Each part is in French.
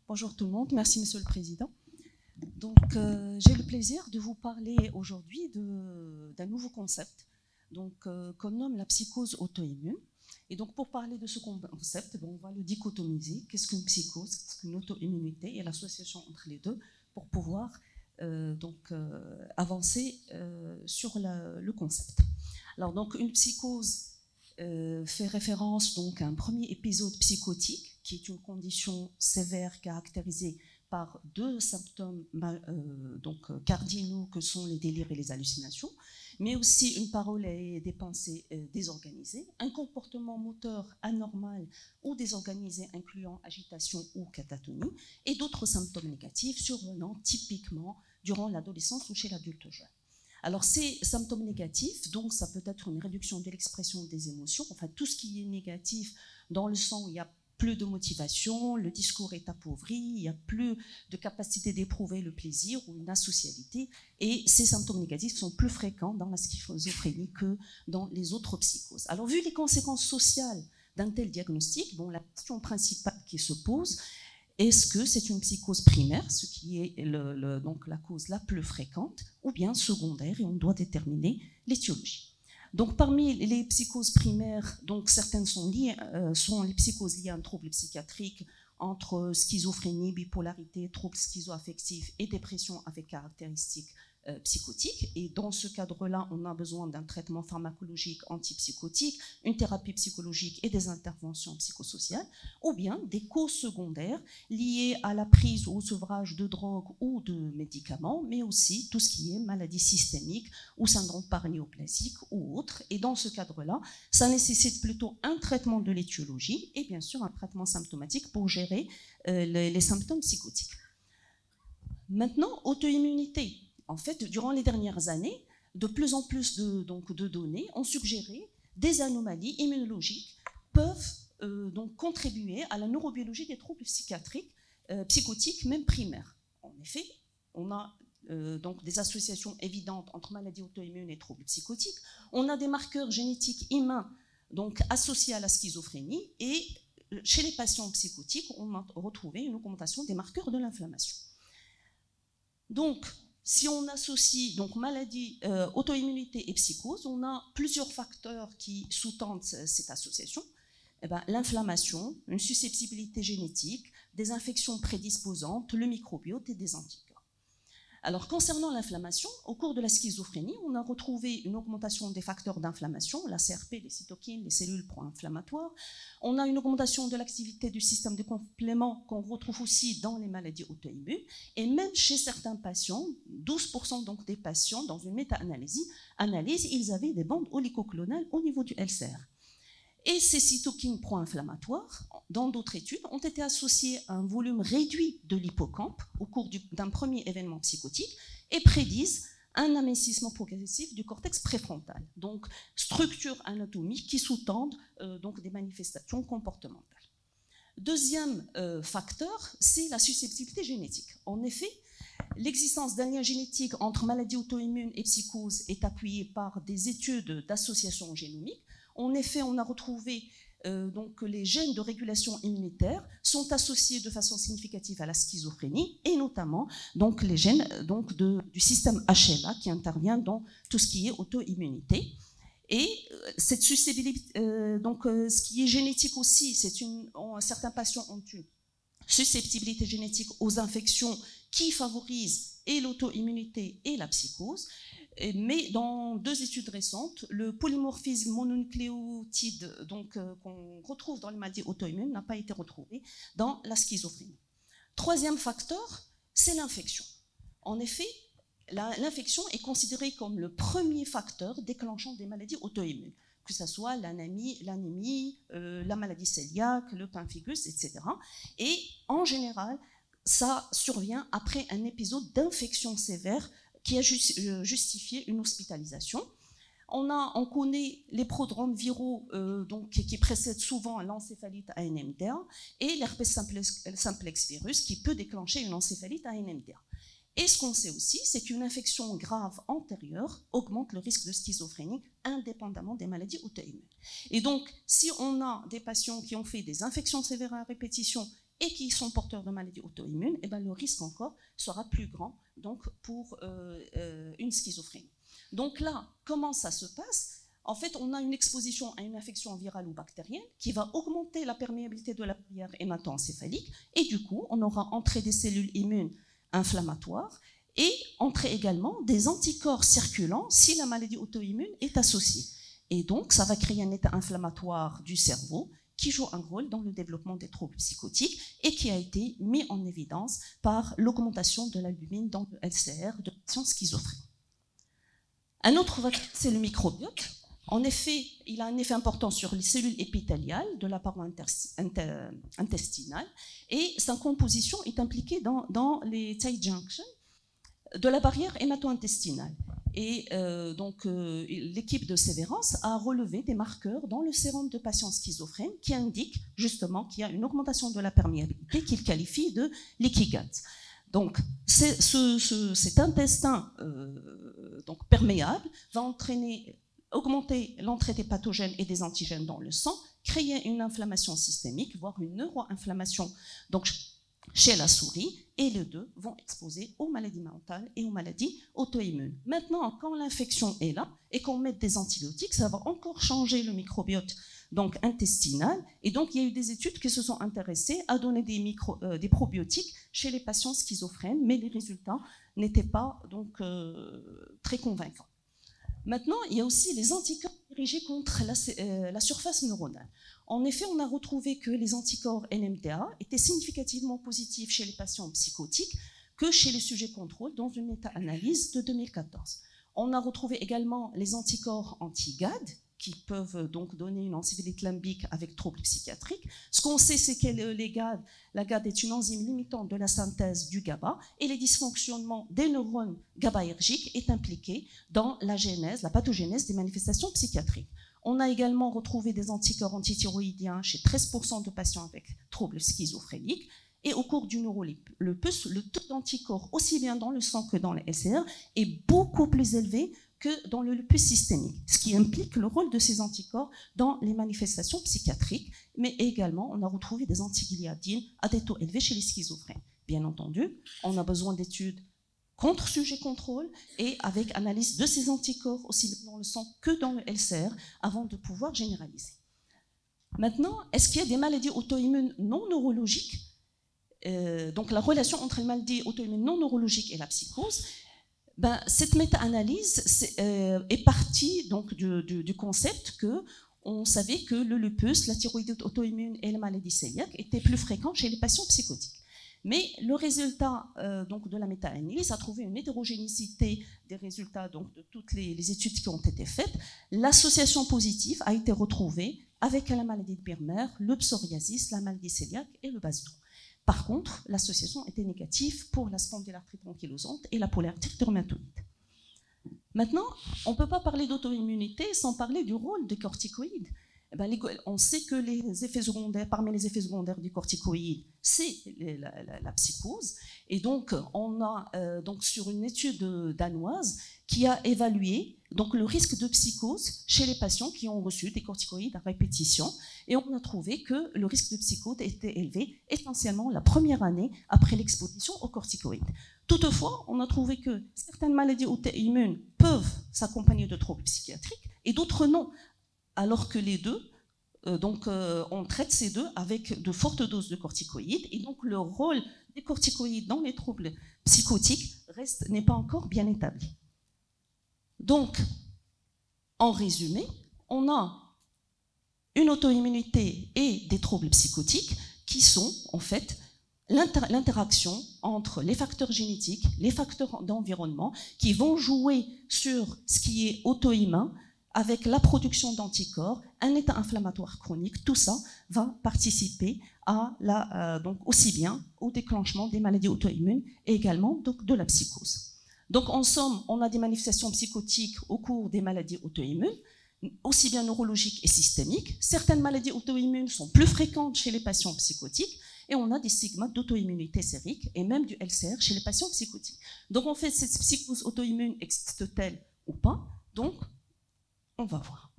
Bonjour tout le monde, merci Monsieur le Président. Donc, j'ai le plaisir de vous parler aujourd'hui d'un nouveau concept qu'on nomme la psychose auto-immune. Et donc, pour parler de ce concept, on va le dichotomiser. Qu'est-ce qu'une psychose, qu'est-ce qu'une auto-immunité et l'association entre les deux pour pouvoir avancer sur le concept. Alors, donc, une psychose fait référence donc à un premier épisode psychotique qui est une condition sévère caractérisée par deux symptômes cardinaux que sont les délires et les hallucinations, mais aussi une parole et des pensées désorganisées, un comportement moteur anormal ou désorganisé incluant agitation ou catatonie, et d'autres symptômes négatifs survenant typiquement durant l'adolescence ou chez l'adulte jeune. Alors ces symptômes négatifs, donc ça peut être une réduction de l'expression des émotions, enfin tout ce qui est négatif dans le sens où il y a plus de motivation, le discours est appauvri, il n'y a plus de capacité d'éprouver le plaisir ou une asocialité, et ces symptômes négatifs sont plus fréquents dans la schizophrénie que dans les autres psychoses. Alors vu les conséquences sociales d'un tel diagnostic, la question principale qui se pose, est-ce que c'est une psychose primaire, ce qui est donc la cause la plus fréquente, ou bien secondaire, et on doit déterminer l'étiologie. Donc, parmi les psychoses primaires, donc certaines sont les psychoses liées à un trouble psychiatrique entre schizophrénie, bipolarité, troubles schizoaffectifs et dépression avec caractéristiques psychotiques. Et dans ce cadre-là, on a besoin d'un traitement pharmacologique antipsychotique, une thérapie psychologique et des interventions psychosociales, ou bien des causes secondaires liées à la prise ou au sevrage de drogue ou de médicaments, mais aussi tout ce qui est maladie systémique ou syndrome paranéoplasique ou autre. Et dans ce cadre-là, ça nécessite plutôt un traitement de l'étiologie et bien sûr un traitement symptomatique pour gérer les symptômes psychotiques. Maintenant, auto-immunité. En fait, durant les dernières années, de plus en plus de données ont suggéré des anomalies immunologiques peuvent contribuer à la neurobiologie des troubles psychiatriques, psychotiques, même primaires. En effet, on a des associations évidentes entre maladies auto-immunes et troubles psychotiques. On a des marqueurs génétiques humains associés à la schizophrénie et chez les patients psychotiques, on a retrouvé une augmentation des marqueurs de l'inflammation. Donc, si on associe maladie, auto-immunité et psychose, on a plusieurs facteurs qui sous-tendent cette association. L'inflammation, une susceptibilité génétique, des infections prédisposantes, le microbiote et des anticorps. Alors, concernant l'inflammation, au cours de la schizophrénie, on a retrouvé une augmentation des facteurs d'inflammation, la CRP, les cytokines, les cellules pro-inflammatoires. On a une augmentation de l'activité du système de complément qu'on retrouve aussi dans les maladies auto-immunes. Et même chez certains patients, 12% des patients, dans une méta-analyse, ils avaient des bandes oligoclonales au niveau du LCR. Et ces cytokines pro-inflammatoires, dans d'autres études, ont été associées à un volume réduit de l'hippocampe au cours d'un premier événement psychotique et prédisent un amincissement progressif du cortex préfrontal, donc structure anatomique qui sous-tendent des manifestations comportementales. Deuxième facteur, c'est la susceptibilité génétique. En effet, l'existence d'un lien génétique entre maladie auto-immune et psychose est appuyée par des études d'association génomique. En effet, on a retrouvé que les gènes de régulation immunitaire sont associés de façon significative à la schizophrénie et notamment les gènes du système HLA qui intervient dans tout ce qui est auto-immunité. Et cette susceptibilité, ce qui est génétique aussi, certains patients ont une susceptibilité génétique aux infections qui favorisent et l'auto-immunité et la psychose. Mais dans deux études récentes, le polymorphisme mononucléotide qu'on retrouve dans les maladies auto-immunes n'a pas été retrouvé dans la schizophrénie. Troisième facteur, c'est l'infection. En effet, l'infection est considérée comme le premier facteur déclenchant des maladies auto-immunes, que ce soit l'anémie, la maladie cœliaque, le pemphigus, etc. Et en général, ça survient après un épisode d'infection sévère qui a justifié une hospitalisation. On connaît les prodromes viraux qui précèdent souvent l'encéphalite à NMDA et l'herpès simplex virus qui peut déclencher une encéphalite à NMDA. Et ce qu'on sait aussi, c'est qu'une infection grave antérieure augmente le risque de schizophrénie indépendamment des maladies auto-immunes. Et donc, si on a des patients qui ont fait des infections sévères à répétition et qui sont porteurs de maladies auto-immunes, et le risque encore sera plus grand donc, pour une schizophrénie. Donc là, comment ça se passe? En fait, on a une exposition à une infection virale ou bactérienne qui va augmenter la perméabilité de la barrière hémato-encéphalique et du coup, on aura entrée des cellules immunes inflammatoires et entrée également des anticorps circulants si la maladie auto-immune est associée. Et donc, ça va créer un état inflammatoire du cerveau qui joue un rôle dans le développement des troubles psychotiques et qui a été mis en évidence par l'augmentation de l'albumine dans le LCR de patients schizophrènes. Un autre facteur, c'est le microbiote. En effet, il a un effet important sur les cellules épithéliales de la paroi intestinale et sa composition est impliquée dans les tight junctions de la barrière hémato-intestinale. Et l'équipe de Sévérance a relevé des marqueurs dans le sérum de patients schizophrènes qui indiquent justement qu'il y a une augmentation de la perméabilité qu'il qualifie de leaky gut. Donc, cet intestin perméable va augmenter l'entrée des pathogènes et des antigènes dans le sang, créer une inflammation systémique, voire une neuroinflammation chez la souris, et les deux vont exposer aux maladies mentales et aux maladies auto-immunes. Maintenant, quand l'infection est là et qu'on met des antibiotiques, ça va encore changer le microbiote intestinal, et donc il y a eu des études qui se sont intéressées à donner des probiotiques chez les patients schizophrènes, mais les résultats n'étaient pas très convaincants. Maintenant, il y a aussi les anticorps dirigés contre la surface neuronale. En effet, on a retrouvé que les anticorps NMDA étaient significativement positifs chez les patients psychotiques que chez les sujets contrôle dans une méta-analyse de 2014. On a retrouvé également les anticorps anti-GAD qui peuvent donc donner une encéphalite limbique avec troubles psychiatriques. Ce qu'on sait, c'est que la GAD est une enzyme limitante de la synthèse du GABA et les dysfonctionnements des neurones GABAergiques est impliqué dans la pathogénèse des manifestations psychiatriques. On a également retrouvé des anticorps antithyroïdiens chez 13% de patients avec troubles schizophréniques. Et au cours du neurolupus, le taux d'anticorps, aussi bien dans le sang que dans les LCR, est beaucoup plus élevé que dans le lupus systémique, ce qui implique le rôle de ces anticorps dans les manifestations psychiatriques, mais également on a retrouvé des antigliadines à des taux élevés chez les schizophrènes. Bien entendu, on a besoin d'études contre sujet contrôle et avec analyse de ces anticorps aussi bien dans le sang que dans le LCR avant de pouvoir généraliser. Maintenant, est-ce qu'il y a des maladies auto-immunes non neurologiques? Donc la relation entre les maladies auto-immunes non neurologiques et la psychose, cette méta-analyse est partie donc du concept qu'on savait que le lupus, la thyroïdite auto-immune et la maladie cœliaque étaient plus fréquents chez les patients psychotiques. Mais le résultat de la méta-analyse a trouvé une hétérogénéité des résultats de toutes les études qui ont été faites. L'association positive a été retrouvée avec la maladie de Birmer, le psoriasis, la maladie cœliaque et le BAS2. Par contre, l'association était négative pour la spondylarthrite ankylosante et la polyarthrite rhumatoïde. Maintenant, on ne peut pas parler d'auto-immunité sans parler du rôle des corticoïdes. On sait que parmi les effets secondaires du corticoïde, c'est la psychose. Et donc, on a sur une étude danoise qui a évalué le risque de psychose chez les patients qui ont reçu des corticoïdes à répétition. Et on a trouvé que le risque de psychose était élevé essentiellement la première année après l'exposition aux corticoïdes. Toutefois, on a trouvé que certaines maladies auto-immunes peuvent s'accompagner de troubles psychiatriques et d'autres non. Alors que les deux, on traite ces deux avec de fortes doses de corticoïdes, et donc le rôle des corticoïdes dans les troubles psychotiques n'est pas encore bien établi. Donc, en résumé, on a une auto-immunité et des troubles psychotiques qui sont en fait l'interaction entre les facteurs génétiques, les facteurs d'environnement qui vont jouer sur ce qui est auto-immun, avec la production d'anticorps, un état inflammatoire chronique, tout ça va participer à aussi bien au déclenchement des maladies auto-immunes et également de la psychose. Donc en somme, on a des manifestations psychotiques au cours des maladies auto-immunes, aussi bien neurologiques et systémiques. Certaines maladies auto-immunes sont plus fréquentes chez les patients psychotiques et on a des stigmates d'auto-immunité sérique et même du LCR chez les patients psychotiques. Donc en fait, cette psychose auto-immune existe-t-elle ou pas? Donc, on va voir.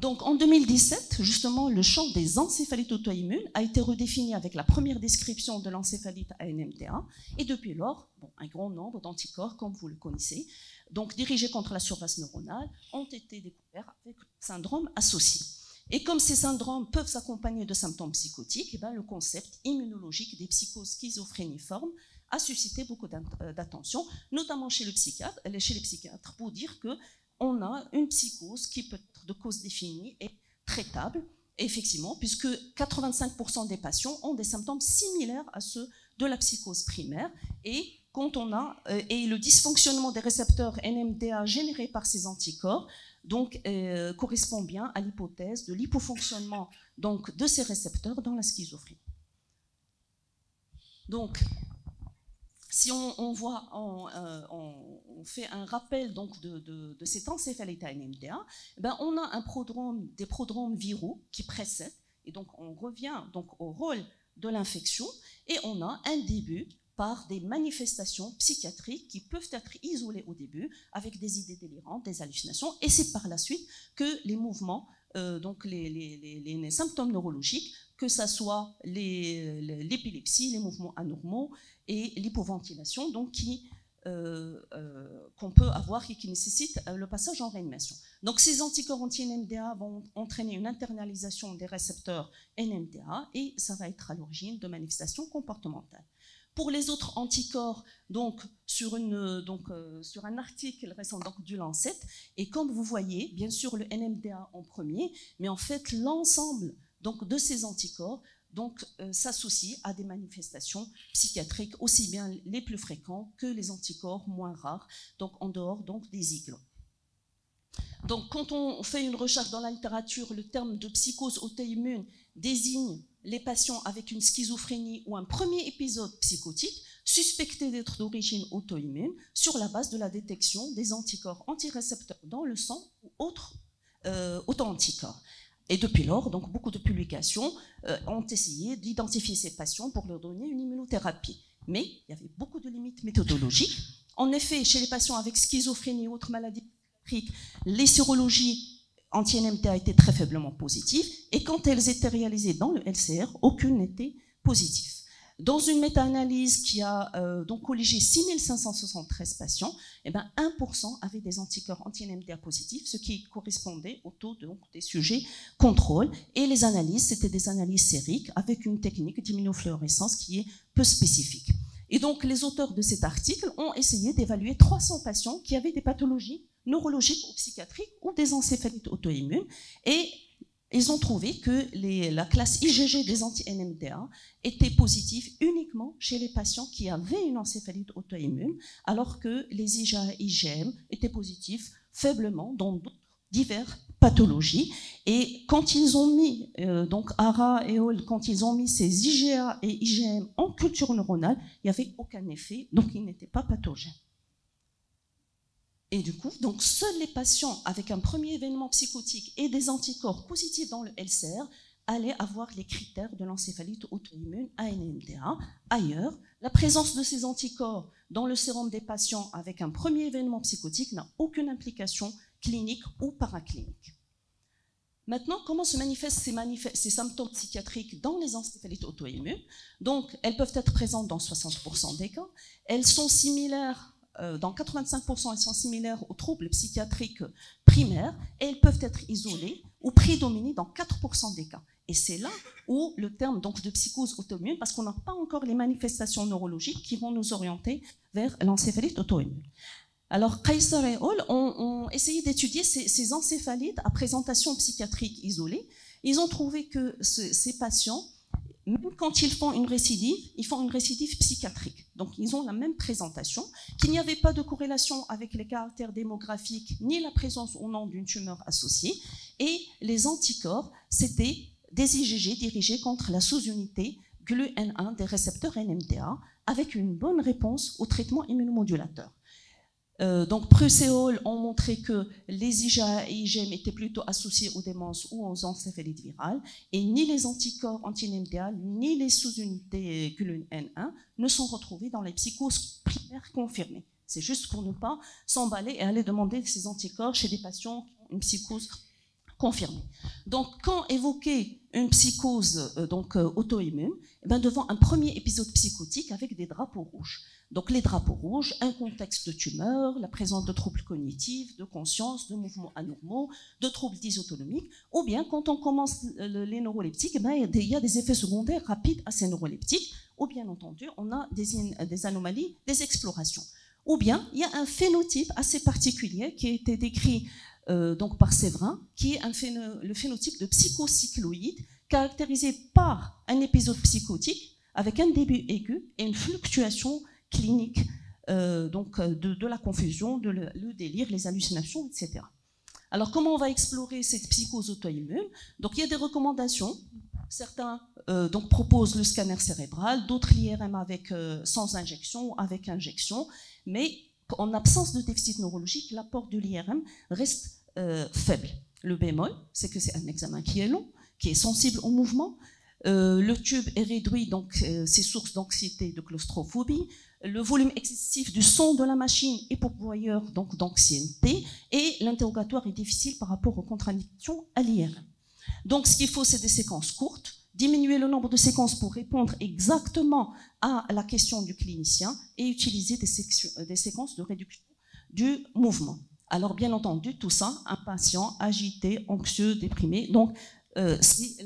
Donc en 2017, justement, le champ des encéphalites auto-immunes a été redéfini avec la première description de l'encéphalite à NMDA, et depuis lors, un grand nombre d'anticorps, comme vous le connaissez, donc dirigés contre la surface neuronale, ont été découverts avec le syndrome associé. Et comme ces syndromes peuvent s'accompagner de symptômes psychotiques, le concept immunologique des psychoses schizophréniformes a suscité beaucoup d'attention, notamment chez les psychiatres, pour dire qu'on a une psychose qui peut être de cause définie et traitable, effectivement, puisque 85% des patients ont des symptômes similaires à ceux de la psychose primaire, et quand on a et le dysfonctionnement des récepteurs NMDA générés par ces anticorps correspond bien à l'hypothèse de l'hypofonctionnement de ces récepteurs dans la schizophrénie. Donc, si on fait un rappel de cet encéphalite à NMDA, on a des prodromes viraux qui précèdent, et donc on revient au rôle de l'infection, et on a un début par des manifestations psychiatriques qui peuvent être isolées au début avec des idées délirantes, des hallucinations, et c'est par la suite que les mouvements, les symptômes neurologiques, que ce soit l'épilepsie, les mouvements anormaux et l'hypoventilation, qu'on peut avoir et qui nécessitent le passage en réanimation. Donc ces anticorps anti-NMDA vont entraîner une internalisation des récepteurs NMDA et ça va être à l'origine de manifestations comportementales. Pour les autres anticorps, sur un article récent du Lancet, et comme vous voyez, bien sûr le NMDA en premier, mais en fait l'ensemble de ces anticorps s'associe à des manifestations psychiatriques aussi bien les plus fréquents que les anticorps moins rares, en dehors des iglons. Donc quand on fait une recherche dans la littérature, le terme de psychose auto-immune désigne les patients avec une schizophrénie ou un premier épisode psychotique suspecté d'être d'origine auto-immune sur la base de la détection des anticorps antirécepteurs dans le sang ou autres auto-anticorps. Et depuis lors, beaucoup de publications ont essayé d'identifier ces patients pour leur donner une immunothérapie. Mais il y avait beaucoup de limites méthodologiques. En effet, chez les patients avec schizophrénie ou autres maladies psychiatriques, les sérologies anti-NMDA étaient très faiblement positives, et quand elles étaient réalisées dans le LCR, aucune n'était positive. Dans une méta-analyse qui a colligé 6573 patients, 1% avaient des anticorps anti-NMDA positifs, ce qui correspondait au taux des sujets contrôle. Et les analyses, c'était des analyses sériques avec une technique d'immunofluorescence qui est peu spécifique. Et donc, les auteurs de cet article ont essayé d'évaluer 300 patients qui avaient des pathologies neurologiques ou psychiatriques ou des encéphalites auto-immunes, et ils ont trouvé que la classe IgG des anti-NMDA était positive uniquement chez les patients qui avaient une encéphalite auto-immune, alors que les IgA et IgM étaient positifs faiblement dans diverses pathologies. Et quand ils ont mis, Ara et Hall, quand ils ont mis ces IgA et IgM en culture neuronale, il n'y avait aucun effet, donc ils n'étaient pas pathogènes. Et du coup, seuls les patients avec un premier événement psychotique et des anticorps positifs dans le LCR allaient avoir les critères de l'encéphalite auto-immune à NMDA. Ailleurs, la présence de ces anticorps dans le sérum des patients avec un premier événement psychotique n'a aucune implication clinique ou paraclinique. Maintenant, comment se manifestent ces symptômes psychiatriques dans les encéphalites auto-immunes? Elles peuvent être présentes dans 60% des cas. Elles sont similaires. Dans 85%, elles sont similaires aux troubles psychiatriques primaires et elles peuvent être isolées ou prédominer dans 4% des cas. Et c'est là où le terme de psychose auto-immune, parce qu'on n'a pas encore les manifestations neurologiques qui vont nous orienter vers l'encéphalite auto-immune. Alors, Kaiser et Hall ont essayé d'étudier ces encéphalites à présentation psychiatrique isolée. Ils ont trouvé que ces patients, même quand ils font une récidive psychiatrique. Donc, ils ont la même présentation, qu'il n'y avait pas de corrélation avec les caractères démographiques, ni la présence ou non d'une tumeur associée. Et les anticorps, c'était des IgG dirigés contre la sous-unité GLUN1 des récepteurs NMDA, avec une bonne réponse au traitement immunomodulateur. Preuss et Hall ont montré que les IgA et IgM étaient plutôt associés aux démences ou aux encéphalites virales, et ni les anticorps anti-NMDA ni les sous-unités GLUN1 ne sont retrouvés dans les psychoses primaires confirmées. C'est juste pour ne pas s'emballer et aller demander ces anticorps chez des patients qui ont une psychose confirmée. Donc, quand évoquer une psychose auto-immune, devant un premier épisode psychotique avec des drapeaux rouges. Donc, les drapeaux rouges, un contexte de tumeur, la présence de troubles cognitifs, de conscience, de mouvements anormaux, de troubles dysautonomiques, ou bien quand on commence les neuroleptiques, il y a des effets secondaires rapides à ces neuroleptiques, ou bien entendu, on a des anomalies, des explorations. Ou bien, il y a un phénotype assez particulier qui a été décrit par Séverin, qui est le phénotype de psychocycloïde, caractérisé par un épisode psychotique avec un début aigu et une fluctuation clinique de la confusion, le délire, les hallucinations, etc. Alors, comment on va explorer cette psychose auto-immune? Donc, il y a des recommandations. Certains proposent le scanner cérébral, d'autres l'IRM sans injection ou avec injection, mais en absence de déficit neurologique, l'apport de l'IRM reste faible. Le bémol, c'est que c'est un examen qui est long, qui est sensible au mouvement. Le tube est réduit, donc c'est source d'anxiété, de claustrophobie. Le volume excessif du son de la machine est pourvoyeur d'anxiété, et l'interrogatoire est difficile par rapport aux contradictions à l'IRM. Donc, ce qu'il faut, c'est des séquences courtes, diminuer le nombre de séquences pour répondre exactement à la question du clinicien et utiliser des séquences de réduction du mouvement. Alors, bien entendu, tout ça, un patient agité, anxieux, déprimé, donc c'est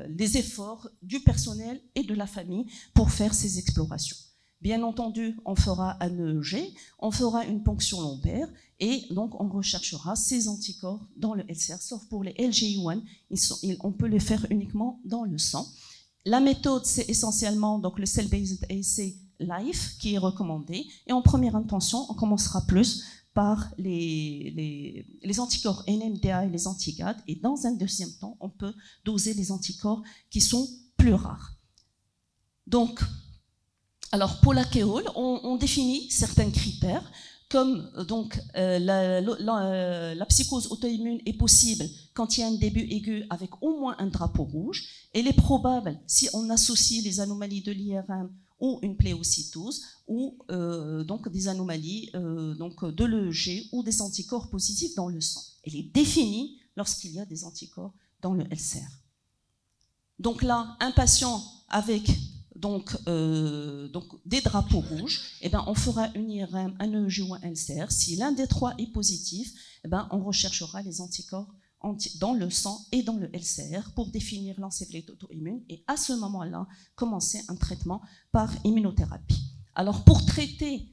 les efforts du personnel et de la famille pour faire ces explorations. Bien entendu, on fera un EEG, on fera une ponction lombaire, et donc on recherchera ces anticorps dans le LCR, sauf pour les LGI1, on peut les faire uniquement dans le sang. La méthode, c'est essentiellement donc, le Cell-Based Assay Life qui est recommandé, et en première intention, on commencera plus par les anticorps NMDA et les anti-GAD, et dans un deuxième temps, on peut doser les anticorps qui sont plus rares. Donc, alors pour la KEOL, on définit certains critères, comme la psychose auto-immune est possible quand il y a un début aigu avec au moins un drapeau rouge. Elle est probable si on associe les anomalies de l'IRM ou une pléocytose, ou des anomalies de l'EEG ou des anticorps positifs dans le sang. Elle est définie lorsqu'il y a des anticorps dans le LCR. Donc là, un patient avec des drapeaux rouges, on fera une IRM, un EEG ou un LCR. Si l'un des trois est positif, on recherchera les anticorps dans le sang et dans le LCR pour définir l'encéphalite auto-immune, et à ce moment-là, commencer un traitement par immunothérapie. Alors pour traiter,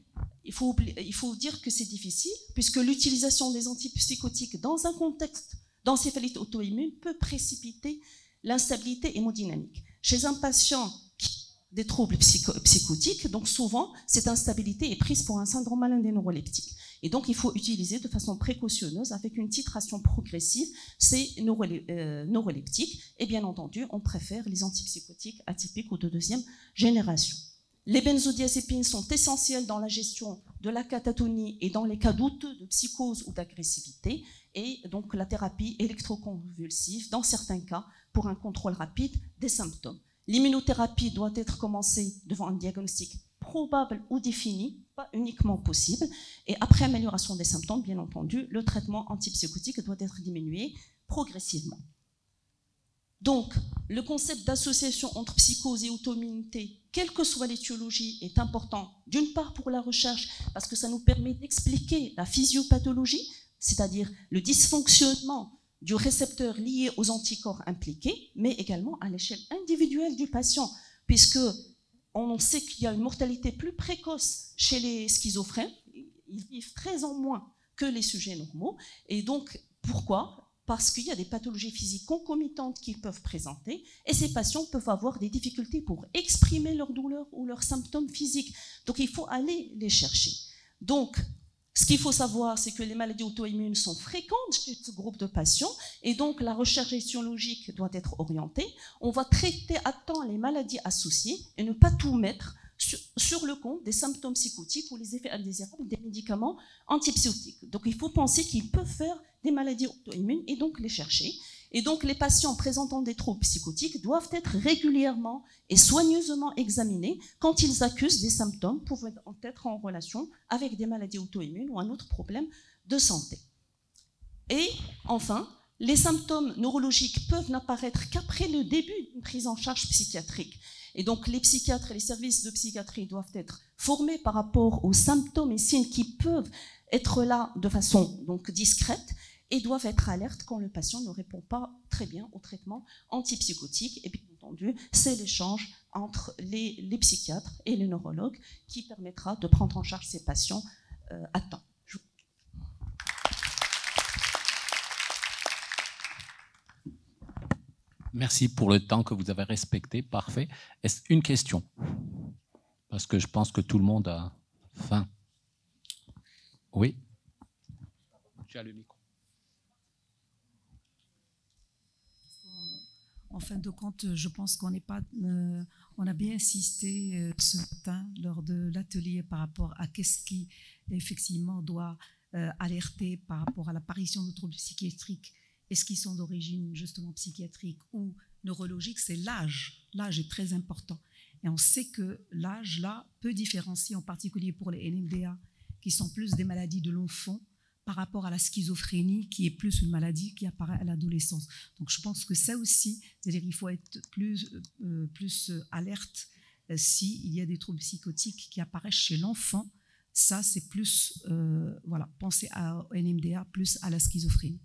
il faut dire que c'est difficile, puisque l'utilisation des antipsychotiques dans un contexte d'encéphalite auto-immune peut précipiter l'instabilité hémodynamique. Chez un patient qui a des troubles psychotiques, donc souvent, cette instabilité est prise pour un syndrome malin des neuroleptiques. Et donc, il faut utiliser de façon précautionneuse, avec une titration progressive, ces neuroleptiques. Et bien entendu, on préfère les antipsychotiques atypiques ou de deuxième génération. Les benzodiazépines sont essentielles dans la gestion de la catatonie et dans les cas douteux de psychose ou d'agressivité. Et donc, la thérapie électroconvulsive, dans certains cas, pour un contrôle rapide des symptômes. L'immunothérapie doit être commencée devant un diagnostic probable ou défini, pas uniquement possible. Et après amélioration des symptômes, bien entendu, le traitement antipsychotique doit être diminué progressivement. Donc, le concept d'association entre psychose et auto-immunité, quelle que soit l'étiologie, est important, d'une part pour la recherche, parce que ça nous permet d'expliquer la physiopathologie, c'est-à-dire le dysfonctionnement du récepteur lié aux anticorps impliqués, mais également à l'échelle individuelle du patient, puisque on sait qu'il y a une mortalité plus précoce chez les schizophrènes, ils vivent 13 ans moins que les sujets normaux, et donc pourquoi ? Parce qu'il y a des pathologies physiques concomitantes qu'ils peuvent présenter, et ces patients peuvent avoir des difficultés pour exprimer leurs douleurs ou leurs symptômes physiques, donc il faut aller les chercher. Donc, ce qu'il faut savoir, c'est que les maladies auto-immunes sont fréquentes chez ce groupe de patients, et donc la recherche étiologique doit être orientée. On va traiter à temps les maladies associées et ne pas tout mettre sur le compte des symptômes psychotiques ou les effets indésirables des médicaments antipsychotiques. Donc il faut penser qu'ils peuvent faire des maladies auto-immunes et donc les chercher. Et donc les patients présentant des troubles psychotiques doivent être régulièrement et soigneusement examinés quand ils accusent des symptômes pouvant être en relation avec des maladies auto-immunes ou un autre problème de santé. Et enfin, les symptômes neurologiques peuvent n'apparaître qu'après le début d'une prise en charge psychiatrique. Et donc, les psychiatres et les services de psychiatrie doivent être formés par rapport aux symptômes et signes qui peuvent être là de façon donc discrète et doivent être alertes quand le patient ne répond pas très bien au traitement antipsychotique. Et bien entendu, c'est l'échange entre les psychiatres et les neurologues qui permettra de prendre en charge ces patients à temps. Merci pour le temps que vous avez respecté. Parfait. Est-ce une question? Parce que je pense que tout le monde a faim. Oui. Tu as le micro. En fin de compte, je pense qu'on n'est pas. On a bien insisté ce matin lors de l'atelier par rapport à qu'est-ce qui effectivement doit alerter par rapport à l'apparition de troubles psychiatriques. Est-ce qu'ils sont d'origine justement psychiatrique ou neurologique? C'est l'âge. L'âge est très important. Et on sait que l'âge, là, peut différencier, en particulier pour les NMDA, qui sont plus des maladies de l'enfant, par rapport à la schizophrénie, qui est plus une maladie qui apparaît à l'adolescence. Donc je pense que ça aussi, c'est-à-dire qu'il faut être plus alerte s'il y a des troubles psychotiques qui apparaissent chez l'enfant. Ça, c'est plus, voilà, penser à NMDA plus à la schizophrénie.